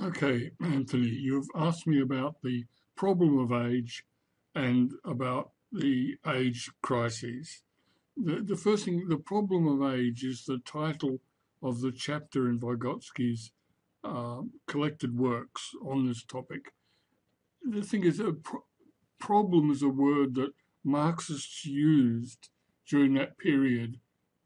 Okay, Anthony, you've asked me about the problem of age and about the age crises. The first thing, the problem of age is the title of the chapter in Vygotsky's collected works on this topic. The thing is, problem is a word that Marxists used during that period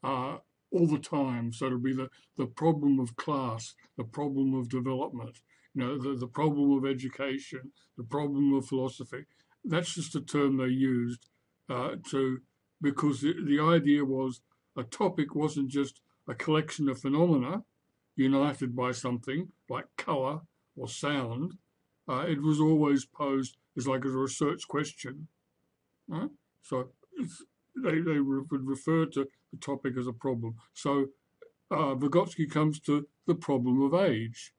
uh, all the time. So it'll be the problem of class, the problem of development, the problem of education, the problem of philosophy. That's just a term they used to because the idea was a topic wasn't just a collection of phenomena united by something like colour or sound. It was always posed as like a research question. Right? So they would refer to the topic as a problem. So Vygotsky comes to the problem of age.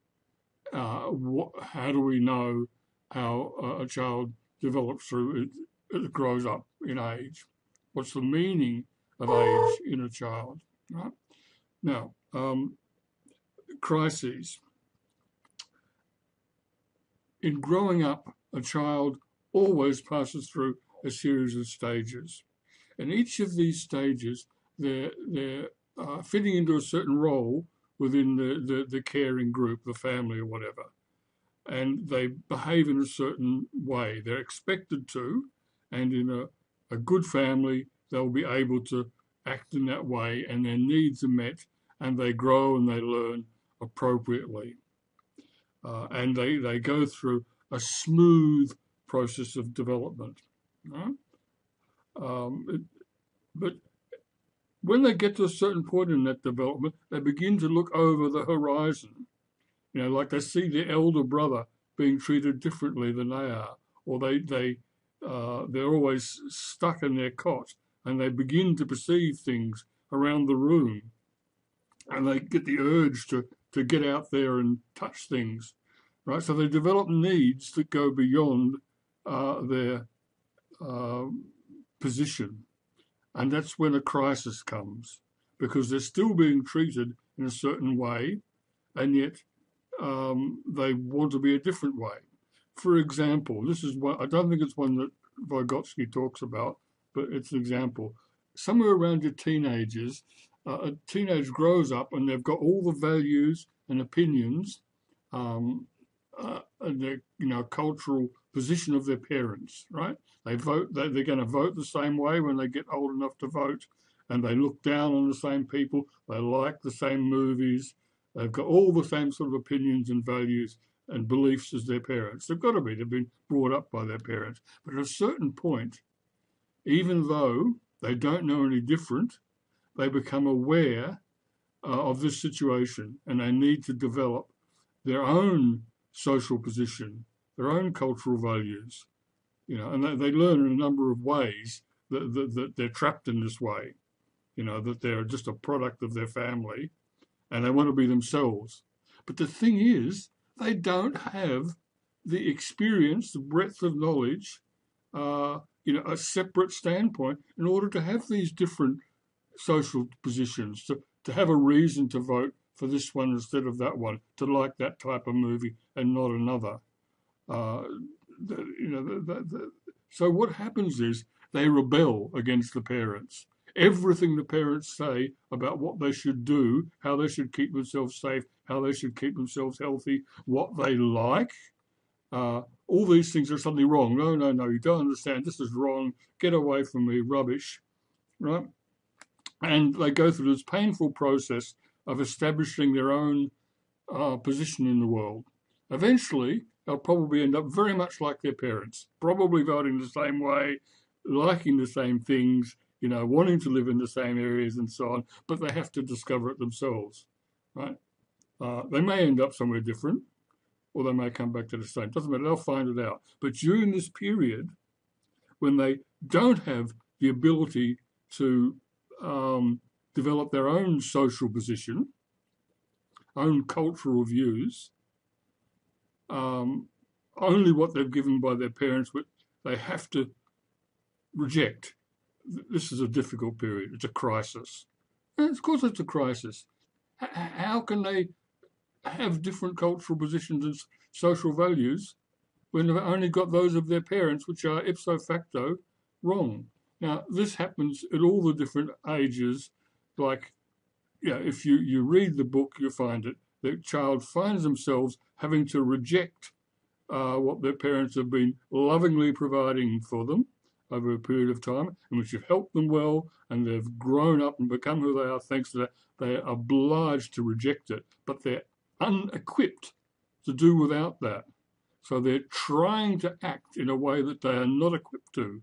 How do we know how a child develops through it grows up in age? What's the meaning of age in a child? Right? Now, crises. In growing up, a child always passes through a series of stages. And each of these stages, they're fitting into a certain role within the caring group, the family or whatever. And they behave in a certain way. They're expected to, and in a good family, they'll be able to act in that way and their needs are met and they grow and they learn appropriately. And they go through a smooth process of development. Right? But when they get to a certain point in that development, they begin to look over the horizon. Like they see their elder brother being treated differently than they are, or they're always stuck in their cot, and they begin to perceive things around the room, and they get the urge to get out there and touch things, right? So they develop needs that go beyond their uh, position. And that's when a crisis comes because they're still being treated in a certain way and yet they want to be a different way. For example, this is one, I don't think it's one that Vygotsky talks about, but it's an example. Somewhere around your teenagers, a teenager grows up and they've got all the values and opinions and their cultural position of their parents, right? They vote. They're going to vote the same way when they get old enough to vote, and they look down on the same people. They like the same movies. They've got all the same sort of opinions and values and beliefs as their parents. They've got to be. They've been brought up by their parents. But at a certain point, even though they don't know any different, they become aware of this situation and they need to develop their own social position, their own cultural values, and they learn in a number of ways that they're trapped in this way, that they're just a product of their family and they want to be themselves. But the thing is, they don't have the experience, the breadth of knowledge, a separate standpoint in order to have these different social positions, to have a reason to vote for this one instead of that one, to like that type of movie and not another. Uh, so what happens is they rebel against the parents. Everything the parents say about what they should do, how they should keep themselves safe, how they should keep themselves healthy, what they like, all these things are suddenly wrong. No, no, no, you don't understand. This is wrong. Get away from me, rubbish, right? And they go through this painful process of establishing their own position in the world. Eventually, they'll probably end up very much like their parents, probably voting the same way, liking the same things, wanting to live in the same areas and so on, but they have to discover it themselves, right? They may end up somewhere different, or they may come back to the same. Doesn't matter, they'll find it out. But during this period, when they don't have the ability to develop their own social position, own cultural views, only what they're given by their parents, but they have to reject. This is a difficult period. It's a crisis. And of course, it's a crisis. How can they have different cultural positions and social values when they've only got those of their parents, which are ipso facto wrong. Now, this happens at all the different ages. Like, if you read the book, you find it. The child finds themselves having to reject what their parents have been lovingly providing for them over a period of time, in which you've helped them well, and they've grown up and become who they are thanks to that. They are obliged to reject it, but they're unequipped to do without that. So they're trying to act in a way that they are not equipped to.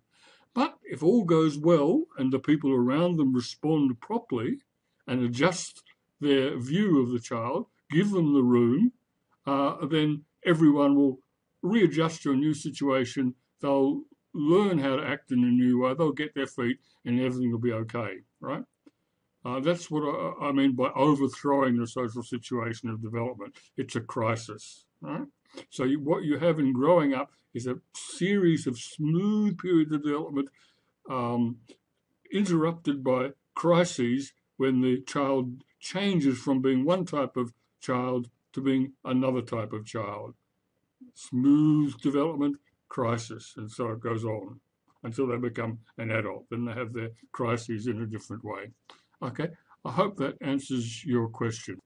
But if all goes well and the people around them respond properly and adjust their view of the child, give them the room, then everyone will readjust to a new situation. They'll learn how to act in a new way. They'll get their feet and everything will be okay, right? That's what I mean by overthrowing the social situation of development. It's a crisis, right? So what you have in growing up is a series of smooth periods of development interrupted by crises when the child changes from being one type of child to being another type of child. Smooth development, crisis, and so it goes on until they become an adult. Then they have their crises in a different way. Okay, I hope that answers your question.